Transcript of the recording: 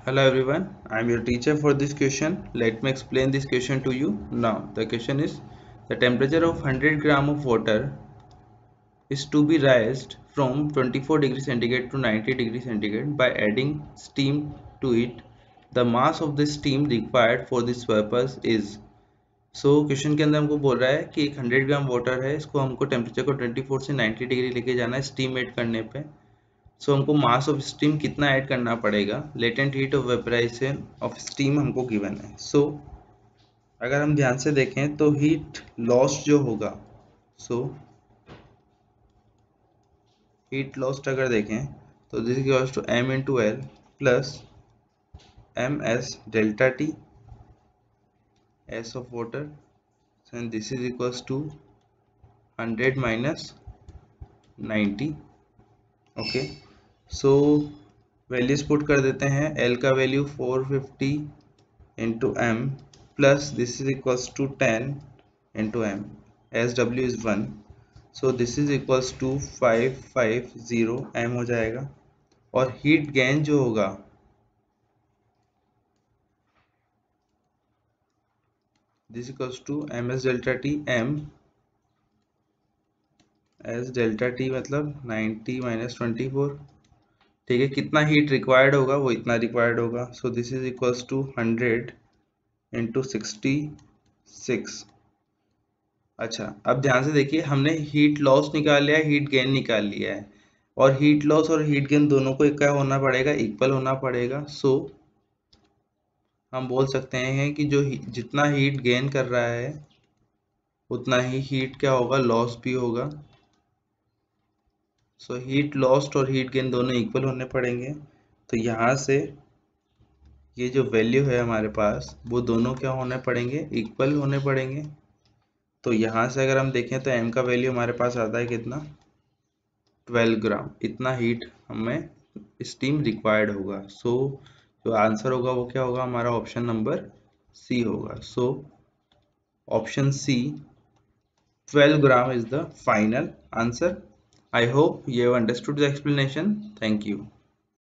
Hello everyone, I am your teacher for this question. Let me explain this question to you. Now, the question is the temperature of 100 gram of water is to be raised from 24 degrees centigrade to 90 degrees centigrade by adding steam to it. The mass of the steam required for this purpose is. Question के अंदर हमको बोल रहा है कि एक 100 gram water है, इसको हमको टेम्परेचर को 24 से 90 डिग्री लेके जाना है स्टीम ऐड करने पे। हमको मास ऑफ स्टीम कितना ऐड करना पड़ेगा, latent heat of vaporisation of steam हमको गिवन है। अगर हम ध्यान से देखें तो हीट लॉस्ट जो होगा, हीट लॉस्ट अगर देखें तो this equals to m into l plus m s delta t s of water and this is equals to 100 minus 90। Okay, values put कर देते हैं। L का value 450 into m plus this is equals to 10 into m s डब्ल्यू is 1, this is equals to 550 m हो जाएगा। और heat gain जो होगा this equals to m s delta T, M s delta T मतलब 90 minus 24। ठीक है, कितना हीट रिक्वायर्ड होगा वो इतना रिक्वायर्ड होगा। This is equals to 100 into 66। अच्छा, अब ध्यान से देखिए, हमने हीट लॉस निकाल लिया है, हीट गेन निकाल लिया है, और हीट लॉस और हीट गेन दोनों को क्या होना पड़ेगा, इक्वल होना पड़ेगा। हम बोल सकते हैं कि जो जितना हीट गेन कर रहा है उतना ही हीट क्या होगा, लॉस भी होगा। हीट लॉस्ट और हीट गेन दोनों इक्वल होने पड़ेंगे। तो यहाँ से ये जो वैल्यू है हमारे पास वो दोनों क्या होने पड़ेंगे, इक्वल होने पड़ेंगे। तो यहाँ से अगर हम देखें तो m का वैल्यू हमारे पास आता है कितना, 12 ग्राम। इतना हीट हमें स्टीम रिक्वायर्ड होगा। जो आंसर होगा वो क्या होगा, हमारा ऑप्शन नंबर सी होगा। Option C 12 gram is the final answer. I hope you have understood the explanation. Thank you.